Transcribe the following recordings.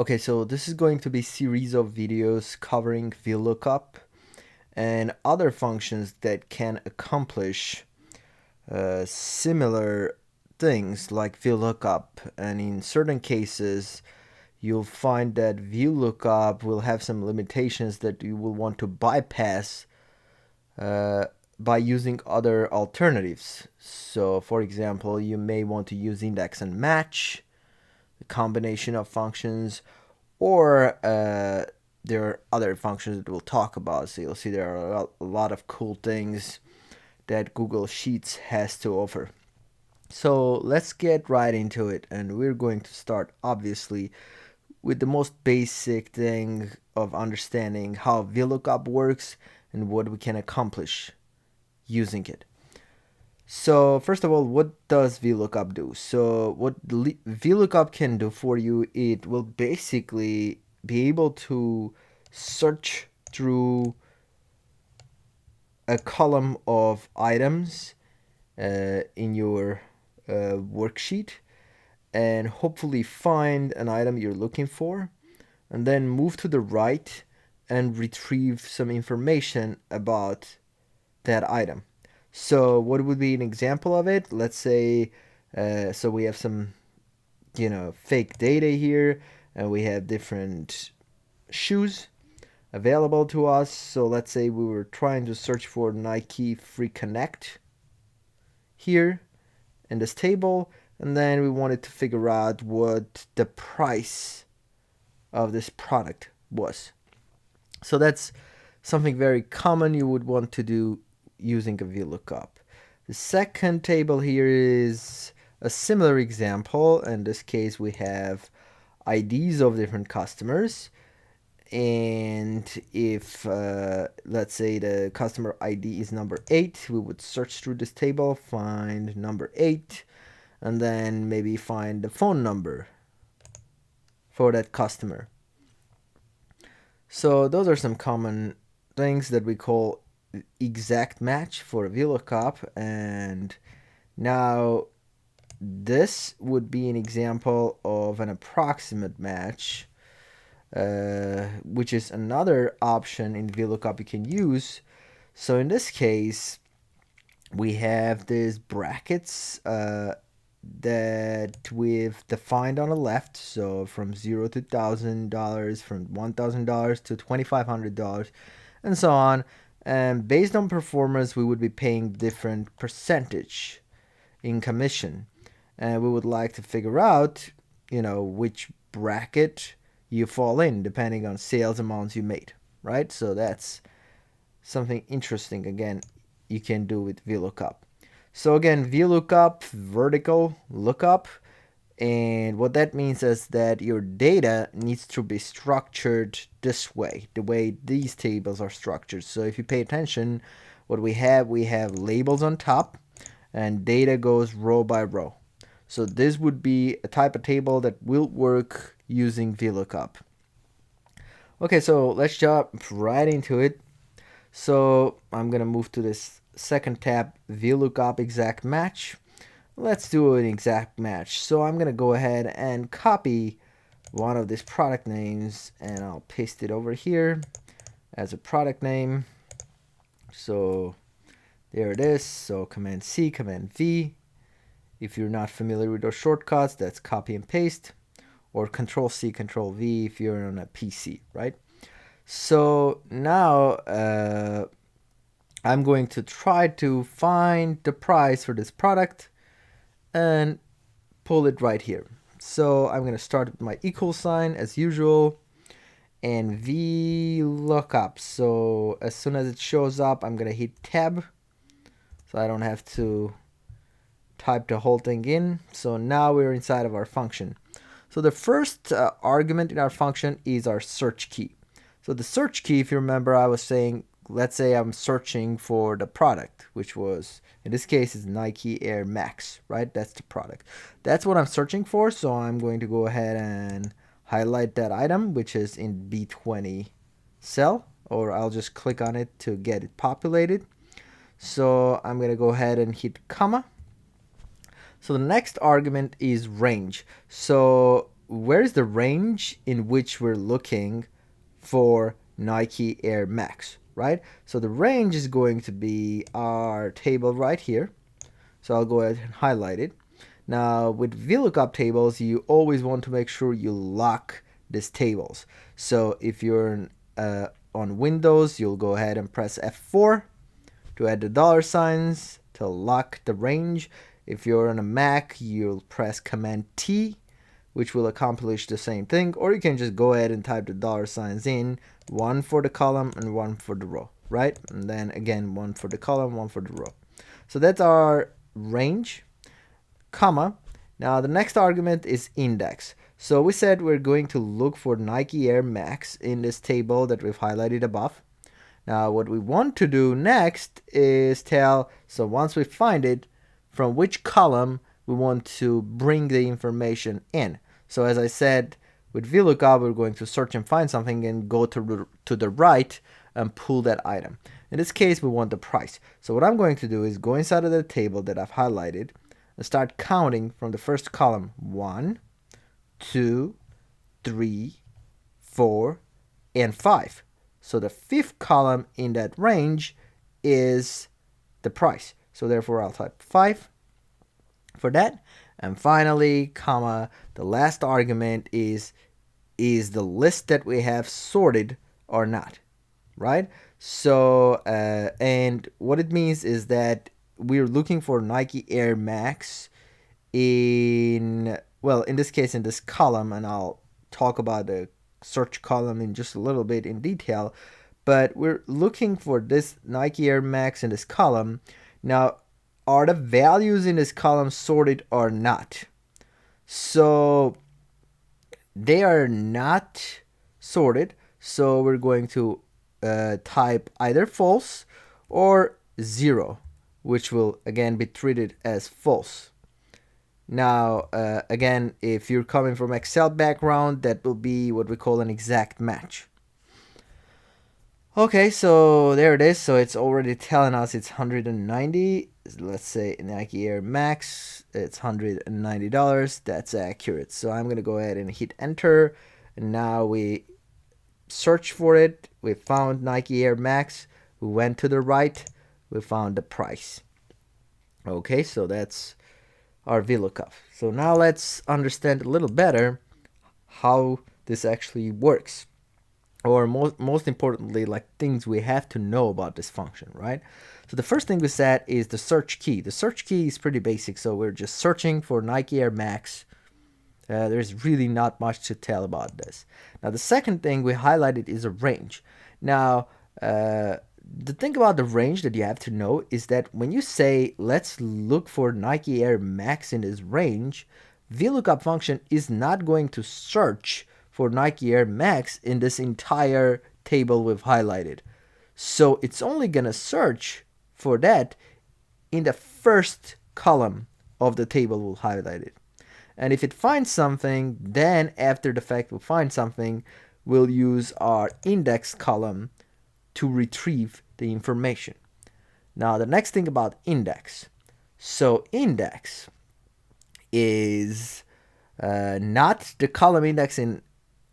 Okay, so this is going to be series of videos covering VLOOKUP and other functions that can accomplish similar things like VLOOKUP, and in certain cases you'll find that VLOOKUP will have some limitations that you will want to bypass by using other alternatives. So for example, you may want to use index and match, a combination of functions, or there are other functions that we'll talk about. So you'll see there are a lot of cool things that Google Sheets has to offer. So let's get right into it, and we're going to start obviously with the most basic thing of understanding how VLOOKUP works and what we can accomplish using it. So first of all, what does VLOOKUP do? So what VLOOKUP can do for you, it will basically be able to search through a column of items in your worksheet and hopefully find an item you're looking for, and then move to the right and retrieve some information about that item. So what would be an example of it? Let's say, so we have some, fake data here, and we have different shoes available to us. So let's say we were trying to search for Nike Free Connect here in this table, and then we wanted to figure out what the price of this product was. So that's something very common you would want to do using a VLOOKUP. The second table here is a similar example. In this case, we have IDs of different customers. And if, let's say, the customer ID is number 8, we would search through this table, find number 8, and then maybe find the phone number for that customer. So those are some common things that we call exact match for a VLOOKUP. And now this would be an example of an approximate match, which is another option in VLOOKUP you can use. So in this case, we have these brackets that we've defined on the left. So from $0 to $1,000, from $1,000 to $2,500, and so on. And based on performance, we would be paying different percentage in commission. And we would like to figure out, which bracket you fall in depending on sales amounts you made, right? So that's something interesting, again, you can do with VLOOKUP. So again, VLOOKUP, vertical lookup, and what that means is that your data needs to be structured this way, the way these tables are structured. So if you pay attention, what we have labels on top, and data goes row by row. So this would be a type of table that will work using VLOOKUP. Okay, so let's jump right into it. So I'm gonna move to this second tab, VLOOKUP exact match. Let's do an exact match. So I'm gonna go ahead and copy one of these product names, and I'll paste it over here as a product name. So there it is. So Command C, Command V. If you're not familiar with those shortcuts, that's copy and paste, or Control C, Control V if you're on a PC, right? So now I'm going to try to find the price for this product and pull it right here. So I'm going to start with my equal sign as usual and VLOOKUP. So as soon as it shows up, I'm going to hit tab so I don't have to type the whole thing in. So now we're inside of our function. So the first argument in our function is our search key. So the search key, if you remember, I was saying, let's say I'm searching for the product, which was, in this case, is Nike Air Max, right? That's the product. That's what I'm searching for. So I'm going to go ahead and highlight that item, which is in B20 cell, or I'll just click on it to get it populated. So I'm going to go ahead and hit comma. So the next argument is range. So where is the range in which we're looking for Nike Air Max, right? So the range is going to be our table right here. So I'll go ahead and highlight it. Now with VLOOKUP tables, you always want to make sure you lock these tables. So if you're on Windows, you'll go ahead and press F4 to add the dollar signs to lock the range. If you're on a Mac, you'll press Command T, which will accomplish the same thing, or you can just go ahead and type the dollar signs in, one for the column and one for the row, right? And then again, one for the column, one for the row. So that's our range, comma. Now the next argument is index. So we said we're going to look for Nike Air Max in this table that we've highlighted above. Now what we want to do next is tell, so once we find it, from which column we want to bring the information in. So as I said, with VLOOKUP, we're going to search and find something and go to the right and pull that item. In this case, we want the price. So what I'm going to do is go inside of the table that I've highlighted and start counting from the first column. 1, 2, 3, 4, and 5. So the fifth column in that range is the price. So therefore I'll type 5 for that. And finally, comma, the last argument is the list that we have sorted or not, right? So, and what it means is that we're looking for Nike Air Max in, well, in this case, in this column, and I'll talk about the search column in just a little bit in detail, but we're looking for this Nike Air Max in this column. Now, are the values in this column sorted or not? So they are not sorted, so we're going to type either false or 0, which will again be treated as false. Now again, if you're coming from Excel background, that will be what we call an exact match. Okay, so there it is. So it's already telling us it's 190. Let's say Nike Air Max, it's $190. That's accurate. So I'm gonna go ahead and hit enter, and now we search for it. We found Nike Air Max. We went to the right. We found the price. Okay, so that's our VLOOKUP. So now let's understand a little better how this actually works, or most importantly, like things we have to know about this function, right? So the first thing we said is the search key. The search key is pretty basic, so we're just searching for Nike Air Max. There's really not much to tell about this. Now the second thing we highlighted is a range. Now the thing about the range that you have to know is that when you say let's look for Nike Air Max in this range, VLOOKUP function is not going to search for Nike Air Max in this entire table we've highlighted. So it's only gonna search for that in the first column of the table we'll highlight it. And if it finds something, then after the fact we'll find something, we'll use our index column to retrieve the information. Now the next thing about index. So index is not the column index in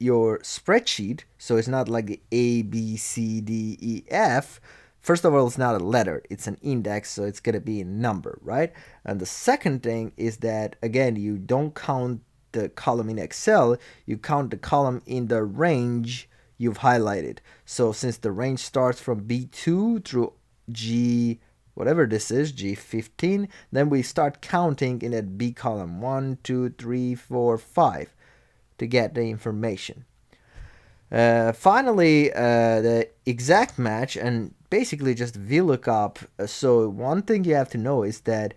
your spreadsheet, so it's not like the A, B, C, D, E, F. First of all, it's not a letter, it's an index, so it's gonna be a number, right? And the second thing is that, again, you don't count the column in Excel, you count the column in the range you've highlighted. So since the range starts from B2 through G, whatever this is, G15, then we start counting in that B column, 1, 2, 3, 4, 5. To get the information. Finally, the exact match, and basically just VLOOKUP. So one thing you have to know is that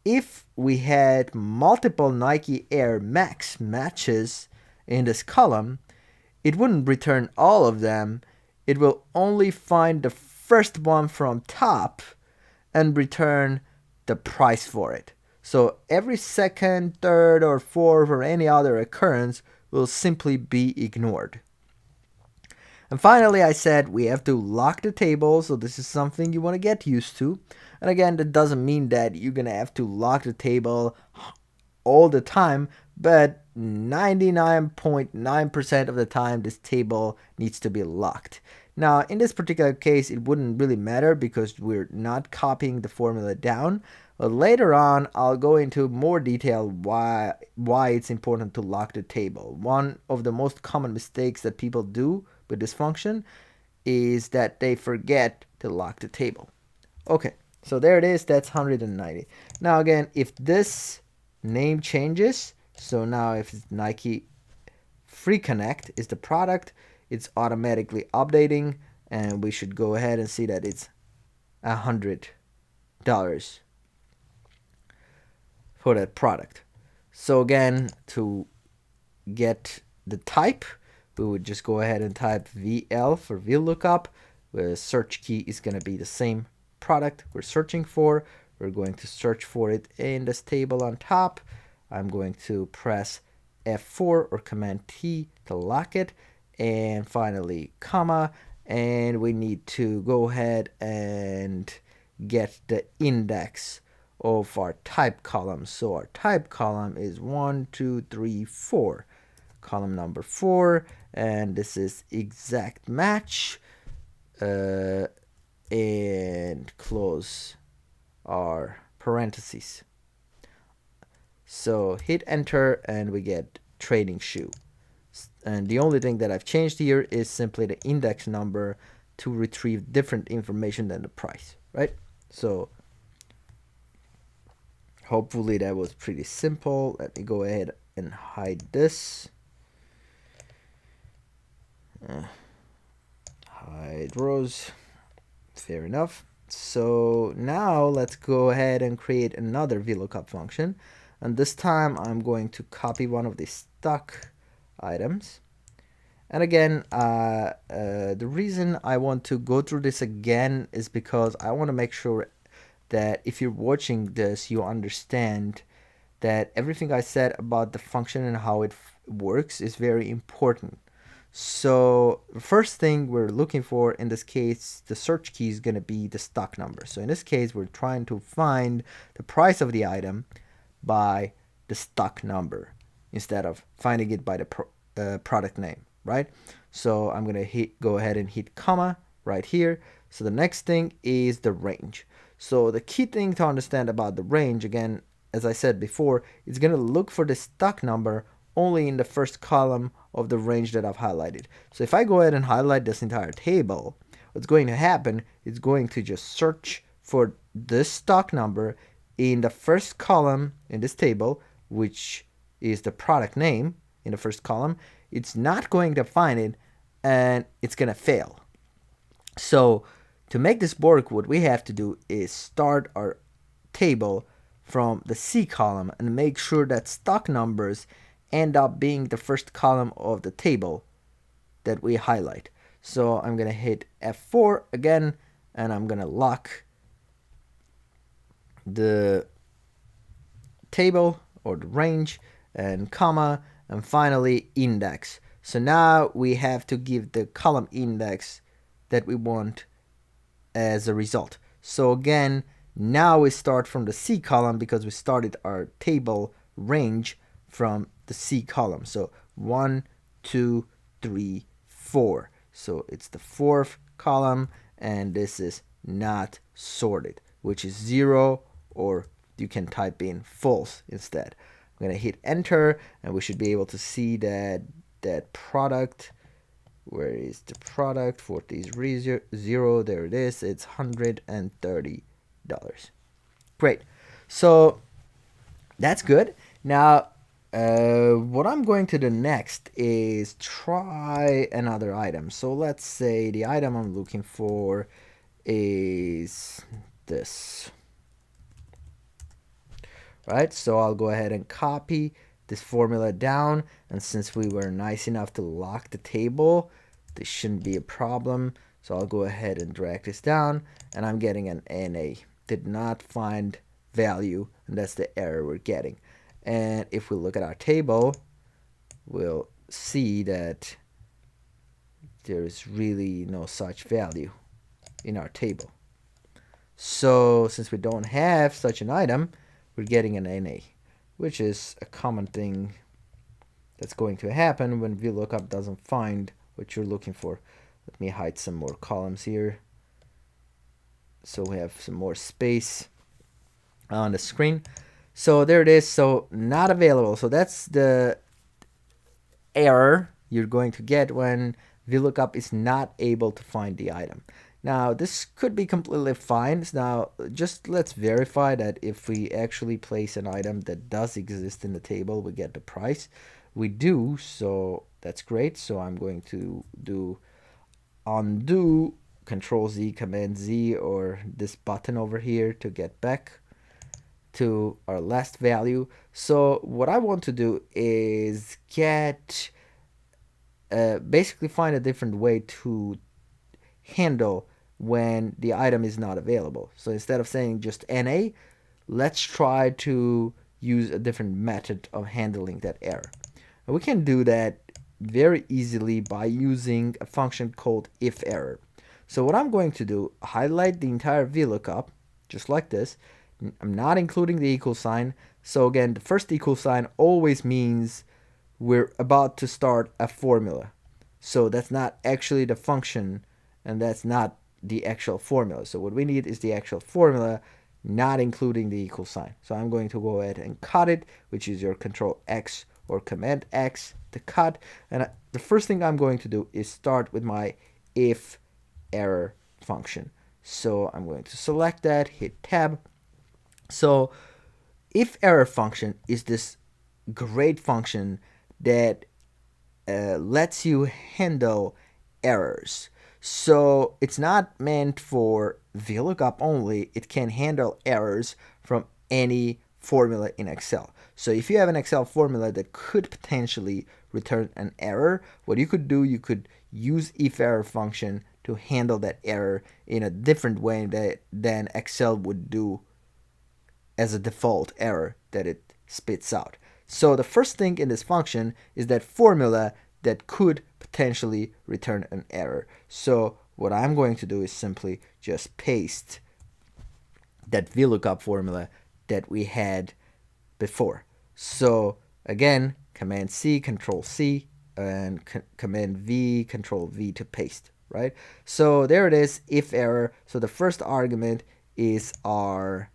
if we had multiple Nike Air Max matches in this column, it wouldn't return all of them. It will only find the first one from top and return the price for it. So every second, third, or fourth, or any other occurrence will simply be ignored. And finally, I said we have to lock the table, so this is something you want to get used to. And again, that doesn't mean that you're going to have to lock the table all the time, but 99.9% of the time this table needs to be locked. Now in this particular case it wouldn't really matter because we're not copying the formula down, but later on I'll go into more detail why it's important to lock the table. One of the most common mistakes that people do with this function is that they forget to lock the table. Okay, so there it is, that's 190. Now again, if this name changes, so now if it's Nike Free Connect is the product, it's automatically updating, and we should go ahead and see that it's $100 for that product. So again, to get the type, we would just go ahead and type VL for VLOOKUP. The search key is going to be the same product we're searching for. We're going to search for it in this table on top. I'm going to press F4 or Command T to lock it, and finally comma, and we need to go ahead and get the index of our type column. So our type column is 1, 2, 3, 4, column number 4, and this is exact match, and close our parentheses. So hit enter and we get trading shoe. And the only thing that I've changed here is simply the index number to retrieve different information than the price, right? So hopefully that was pretty simple. Let me go ahead and hide this. Hide rows. Fair enough. So now let's go ahead and create another VLOOKUP function. And this time I'm going to copy one of the stock items. And again, the reason I want to go through this again is because I want to make sure that if you're watching this, you understand that everything I said about the function and how it works is very important. So the first thing we're looking for in this case, the search key is going to be the stock number. So in this case, we're trying to find the price of the item by the stock number instead of finding it by the product name, right? So I'm going to go ahead and hit comma right here. So the next thing is the range. So the key thing to understand about the range, again, as I said before, it's going to look for the stock number only in the first column of the range that I've highlighted. So if I go ahead and highlight this entire table, what's going to happen is going to just search for this stock number in the first column in this table, which is the product name in the first column. It's not going to find it, and it's going to fail. So to make this work, what we have to do is start our table from the C column and make sure that stock numbers end up being the first column of the table that we highlight. So I'm going to hit F4 again, and I'm going to lock the table or the range and comma, and finally index. So now we have to give the column index that we want as a result. So again, now we start from the C column because we started our table range from the C column. So 1, 2, 3, 4. So it's the fourth column, and this is not sorted, which is 0, or you can type in false instead. I'm going to hit enter, and we should be able to see that product. Where is the product? 40 there it is. It's $130. Great. So that's good. Now what I'm going to do next is try another item. So let's say the item I'm looking for is this. Right, so I'll go ahead and copy this formula down, and since we were nice enough to lock the table, this shouldn't be a problem. So I'll go ahead and drag this down, and I'm getting an NA. Did not find value, and that's the error we're getting. And if we look at our table, we'll see that there is really no such value in our table. So since we don't have such an item, we're getting an NA. which is a common thing that's going to happen when VLOOKUP doesn't find what you're looking for. Let me hide some more columns here so we have some more space on the screen. So there it is. So not available. So that's the error you're going to get when VLOOKUP is not able to find the item. Now this could be completely fine. Now just let's verify that if we actually place an item that does exist in the table, we get the price. We do, so that's great. So I'm going to do undo, Control Z, Command Z, or this button over here to get back to our last value. So what I want to do is get basically find a different way to handle when the item is not available. So instead of saying just NA, let's try to use a different method of handling that error. And we can do that very easily by using a function called IFERROR. So what I'm going to do, highlight the entire VLOOKUP, just like this. I'm not including the equal sign. So again, the first equal sign always means we're about to start a formula. So that's not actually the function, and that's not the actual formula. So what we need is the actual formula, not including the equal sign. So I'm going to go ahead and cut it, which is your Control X or Command X to cut. And the first thing I'm going to do is start with my IFERROR function. So I'm going to select that, hit Tab. So IFERROR function is this great function that lets you handle errors. So it's not meant for VLOOKUP only. It can handle errors from any formula in Excel. So if you have an Excel formula that could potentially return an error, what you could do, you could use IFERROR function to handle that error in a different way than Excel would do as a default error that it spits out. So the first thing in this function is that formula that could potentially return an error. So what I'm going to do is simply just paste that VLOOKUP formula that we had before. So again, Command C, Control C, and Command V, Control V to paste, right? So there it is, IFERROR. So the first argument is our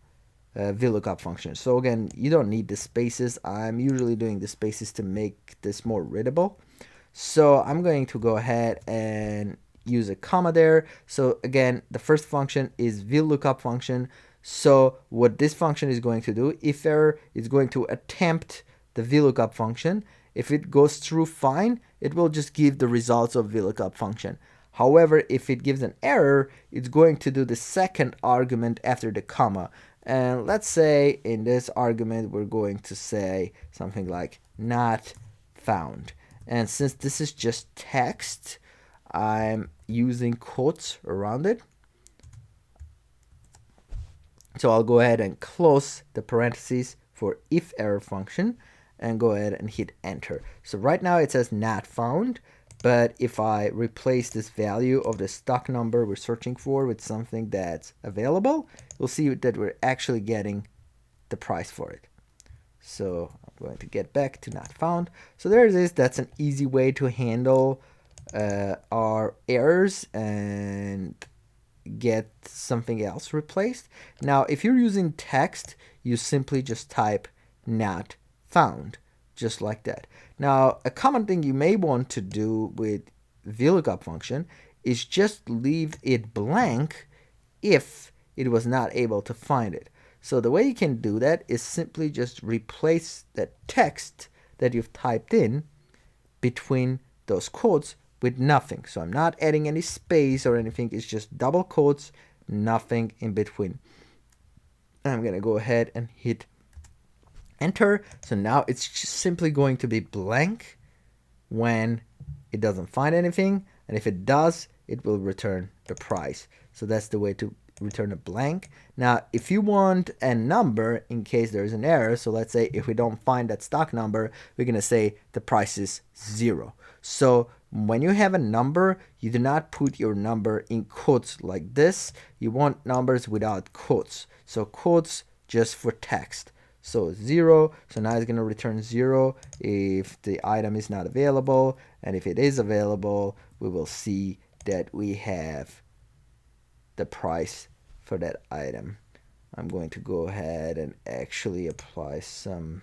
VLOOKUP function. So again, you don't need the spaces. I'm usually doing the spaces to make this more readable. So I'm going to go ahead and use a comma there. So again, the first function is VLOOKUP function. So what this function is going to do, IFERROR is going to attempt the VLOOKUP function. If it goes through fine, it will just give the results of VLOOKUP function. However, if it gives an error, it's going to do the second argument after the comma. And let's say in this argument, we're going to say something like not found. And since this is just text, I'm using quotes around it. So I'll go ahead and close the parentheses for IFERROR function and go ahead and hit enter. So right now it says not found. But if I replace this value of the stock number we're searching for with something that's available, we'll see that we're actually getting the price for it. So I'm going to get back to not found. So there it is. That's an easy way to handle our errors and get something else replaced. Now, if you're using text, you simply just type not found, just like that. Now, a common thing you may want to do with VLOOKUP function is just leave it blank if it was not able to find it. So the way you can do that is simply just replace that text that you've typed in between those quotes with nothing. So I'm not adding any space or anything. It's just double quotes, nothing in between. I'm going to go ahead and hit enter. So now it's just simply going to be blank when it doesn't find anything, and if it does, it will return the price. So that's the way to return a blank. Now if you want a number in case there's an error, so let's say if we don't find that stock number, we're gonna say the price is 0. So when you have a number, you do not put your number in quotes like this. You want numbers without quotes. So quotes just for text. So 0, so now it's going to return 0 if the item is not available, and if it is available, we will see that we have the price for that item. I'm going to go ahead and actually apply some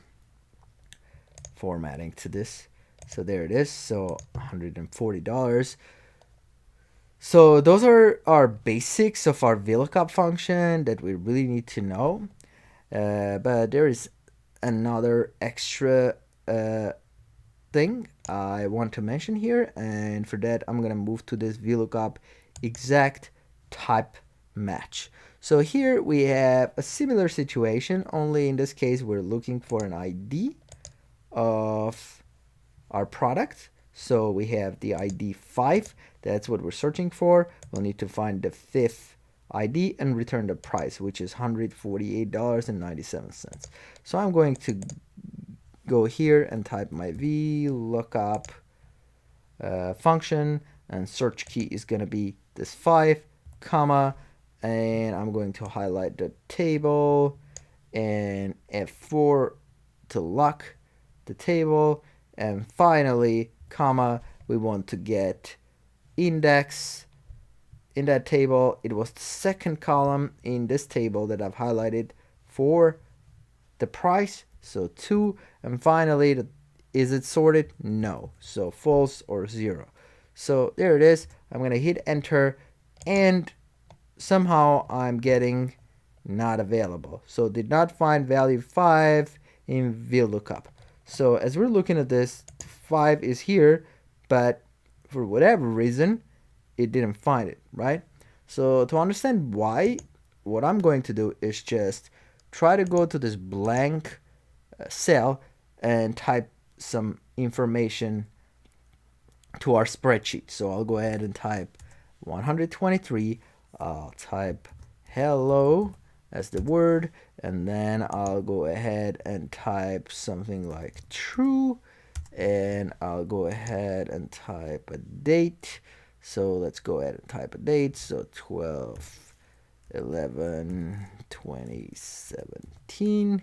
formatting to this. So there it is, so $140. So those are our basics of our VLOOKUP function that we really need to know. But there is another extra thing I want to mention here, and for that I'm gonna move to this VLOOKUP exact type match. So here we have a similar situation, only in this case we're looking for an ID of our product. So we have the ID 5, that's what we're searching for. We'll need to find the 5th ID and return the price, which is $148.97. So I'm going to go here and type my VLOOKUP function, and search key is going to be this 5, comma, and I'm going to highlight the table and F4 to lock the table, and finally, comma, we want to get index in that table. It was the second column in this table that I've highlighted for the price, so 2, and finally, is it sorted? No, so false or 0. So there it is. I'm going to hit enter, and somehow I'm getting not available. So did not find value 5 in VLOOKUP. So as we're looking at this, 5 is here, but for whatever reason, it didn't find it, right? So to understand why, what I'm going to do is just try to go to this blank cell and type some information to our spreadsheet. So I'll go ahead and type 123. I'll type hello as the word, and then I'll go ahead and type something like true, and I'll go ahead and type a date. So let's go ahead and type a date. So 12/11/2017.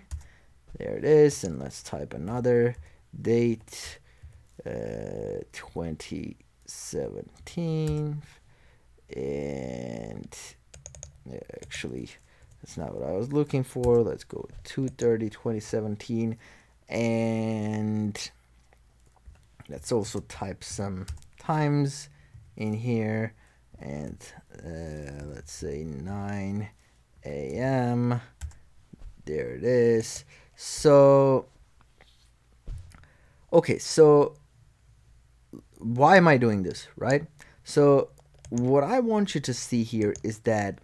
There it is. And let's type another date, 2017. And actually, that's not what I was looking for. Let's go with 2/30/2017. And let's also type some times in here, and let's say 9 a.m. There it is. So okay, so why am I doing this, right? So what I want you to see here is that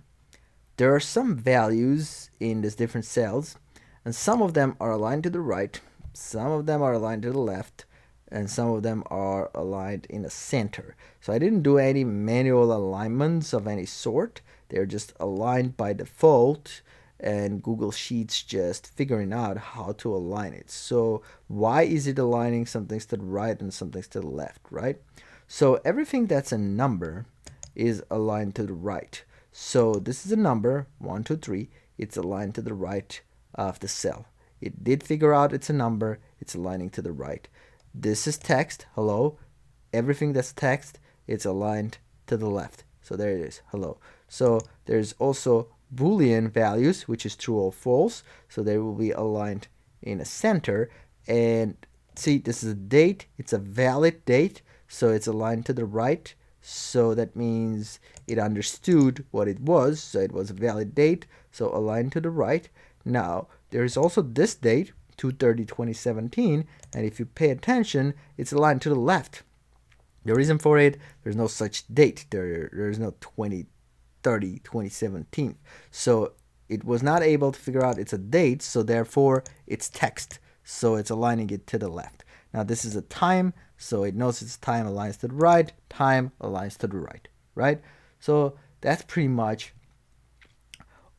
there are some values in these different cells, and some of them are aligned to the right, some of them are aligned to the left, and some of them are aligned in the center. So I didn't do any manual alignments of any sort. They're just aligned by default, and Google Sheets just figuring out how to align it. So why is it aligning some things to the right and some things to the left, right? So everything that's a number is aligned to the right. So this is a number, 1, 2, 3. It's aligned to the right of the cell. It did figure out it's a number. It's aligning to the right. This is text, hello. Everything that's text, it's aligned to the left. So there it is, hello. So there's also Boolean values, which is true or false. So they will be aligned in a center. And see, this is a date. It's a valid date. So it's aligned to the right. So that means it understood what it was. So it was a valid date. So aligned to the right. Now, there is also this date, 2/30/2017, and if you pay attention, it's aligned to the left. The reason for it, there's no such date. There's no 20/30/2017. So it was not able to figure out it's a date, so therefore it's text. So it's aligning it to the left. Now this is a time, so it knows its time aligns to the right, time aligns to the right, right? So that's pretty much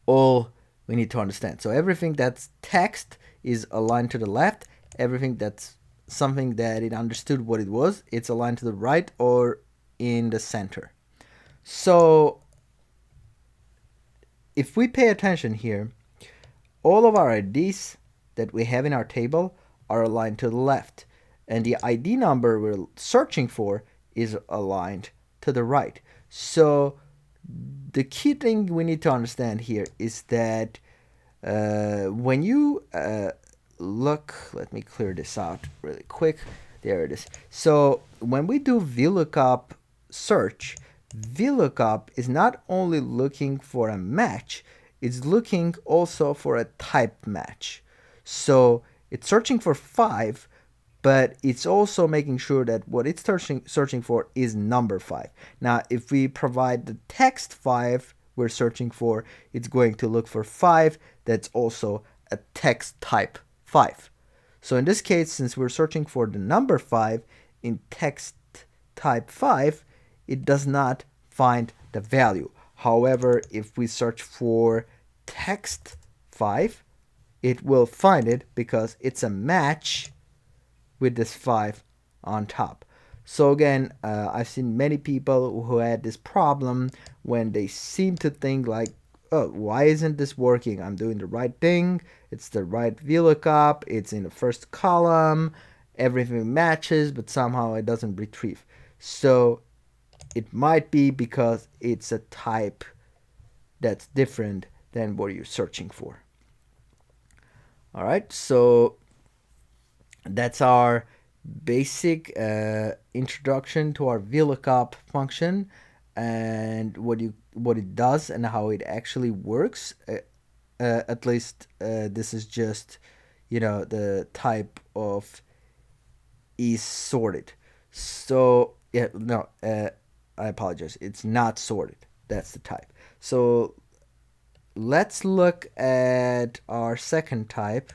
all we need to understand. So everything that's text is aligned to the left. Everything that's something that it understood what it was, it's aligned to the right or in the center. So if we pay attention here, all of our IDs that we have in our table are aligned to the left, and the ID number we're searching for is aligned to the right. So the key thing we need to understand here is that when you look, let me clear this out really quick. There it is. So when we do VLOOKUP search, VLOOKUP is not only looking for a match, it's looking also for a type match. So it's searching for 5, but it's also making sure that what it's searching for is number 5. Now, if we provide the text 5 we're searching for, it's going to look for 5 that's also a text type 5. So in this case, since we're searching for the number 5 in text type 5, it does not find the value. However, if we search for text 5, it will find it because it's a match with this 5 on top. So again, I've seen many people who had this problem when they seem to think like, oh, why isn't this working? I'm doing the right thing. It's the right VLOOKUP. It's in the first column. Everything matches, but somehow it doesn't retrieve. So it might be because it's a type that's different than what you're searching for. All right, so that's our basic introduction to our VLOOKUP function and what it does and how it actually works. At least this is just, the type of is sorted. So yeah, no, I apologize. It's not sorted. That's the type. So let's look at our second type,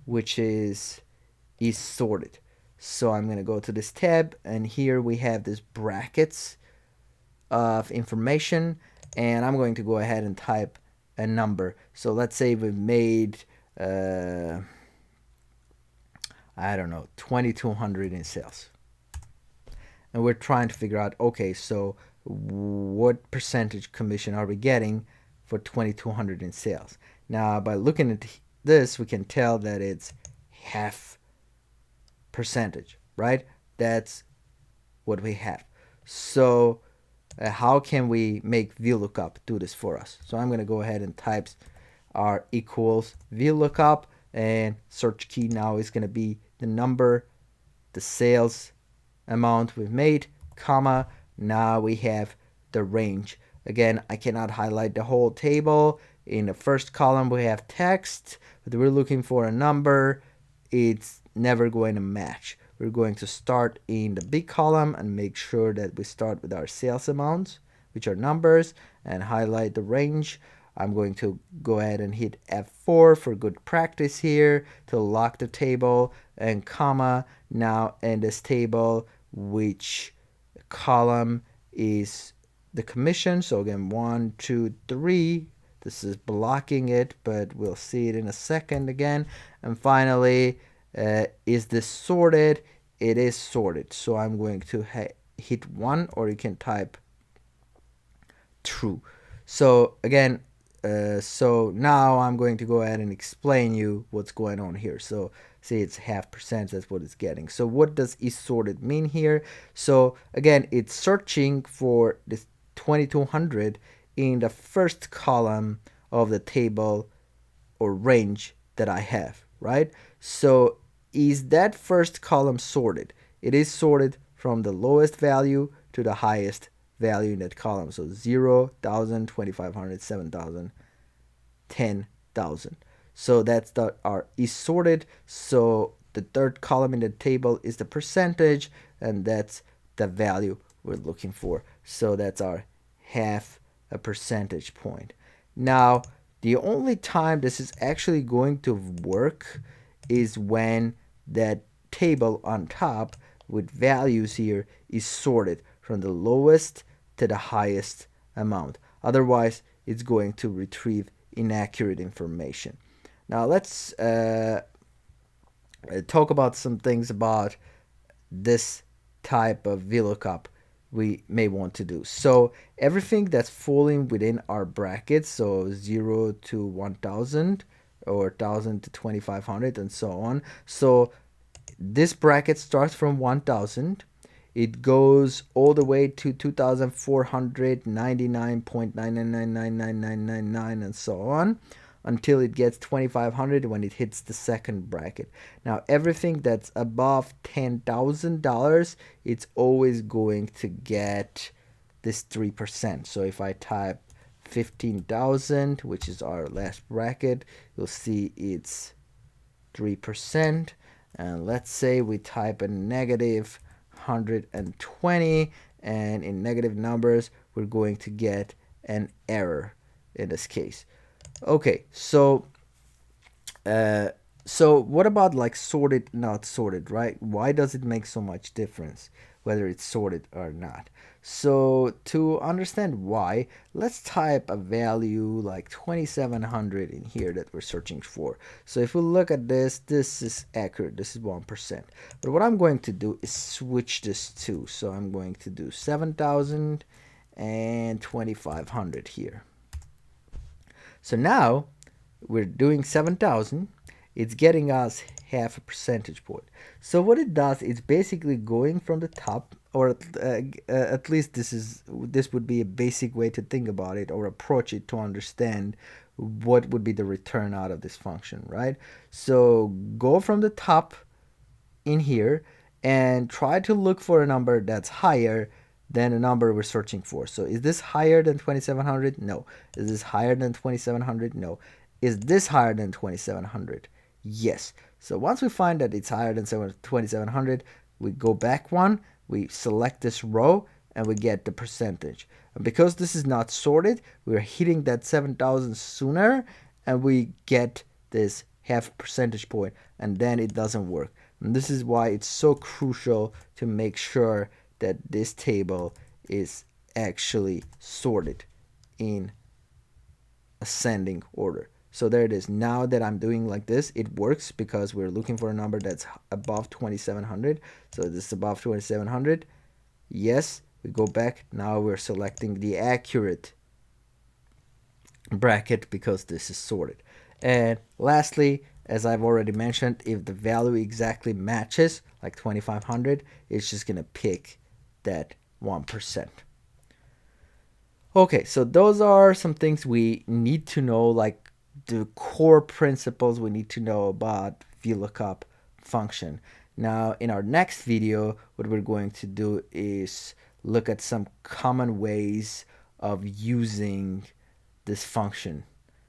which is sorted. So I'm going to go to this tab, and here we have this brackets of information, and I'm going to go ahead and type a number. So let's say we've made I don't know, 2200 in sales, and we're trying to figure out, okay, so what percentage commission are we getting for 2200 in sales? Now by looking at this, we can tell that it's half percentage, right? That's what we have. So how can we make VLOOKUP do this for us? So I'm going to go ahead and type our equals VLOOKUP, and search key now is going to be the number, the sales amount we've made, comma, now we have the range. Again, I cannot highlight the whole table. In the first column we have text, but we're looking for a number. It's never going to match. We're going to start in the big column and make sure that we start with our sales amounts, which are numbers, and highlight the range. I'm going to go ahead and hit F4 for good practice here to lock the table, and comma, now in this table, which column is the commission. So again, 1, 2, 3. This is blocking it, but we'll see it in a second again. And finally, is this sorted? It is sorted. So I'm going to hit 1, or you can type true. So again, so now I'm going to go ahead and explain you what's going on here. So say it's half percent, that's what it's getting. So what does is sorted mean here? So again, it's searching for this 2200 in the first column of the table or range that I have, right? So is that first column sorted? It is sorted from the lowest value to the highest value in that column. So 0, 1000, 2500, 7000, 10,000. So that's our is sorted. So the third column in the table is the percentage, and that's the value we're looking for. So that's our half a percentage point. Now, the only time this is actually going to work is when that table on top with values here is sorted from the lowest to the highest amount. Otherwise, it's going to retrieve inaccurate information. Now, let's talk about some things about this type of VLOOKUP we may want to do. So everything that's falling within our brackets, so 0 to 1000, or 1000 to 2500 and so on. So this bracket starts from 1000, it goes all the way to 2499.9999999 and so on until it gets 2500 when it hits the second bracket. Now everything that's above $10,000, it's always going to get this 3%. So if I type 15,000, which is our last bracket, you'll see it's 3%. And let's say we type a negative 120, and in negative numbers we're going to get an error in this case. Okay, so what about like sorted, not sorted, right? Why does it make so much difference whether it's sorted or not? So to understand why, let's type a value like 2700 in here that we're searching for. So if we look at this, this is accurate, this is 1%. But what I'm going to do is switch this to, so I'm going to do 7000 and 2500 here. So now we're doing 7,000. It's getting us half a percentage point. So what it does, it's basically going from the top, or at least this would be a basic way to think about it or approach it to understand what would be the return out of this function, right? So go from the top in here and try to look for a number that's higher than a number we're searching for. So is this higher than 2700? No. Is this higher than 2700? No. Is this higher than 2700? Yes. So once we find that it's higher than 2700, we go back one, we select this row, and we get the percentage. And because this is not sorted, we're hitting that 7,000 sooner, and we get this half percentage point, and then it doesn't work. And this is why it's so crucial to make sure that this table is actually sorted in ascending order. So there it is. Now that I'm doing like this, it works because we're looking for a number that's above 2700. So this is above 2700. Yes, we go back. Now we're selecting the accurate bracket because this is sorted. And lastly, as I've already mentioned, if the value exactly matches, like 2500, it's just going to pick that 1%. Okay, so those are some things we need to know, like the core principles we need to know about VLOOKUP function. Now, in our next video, what we're going to do is look at some common ways of using this function.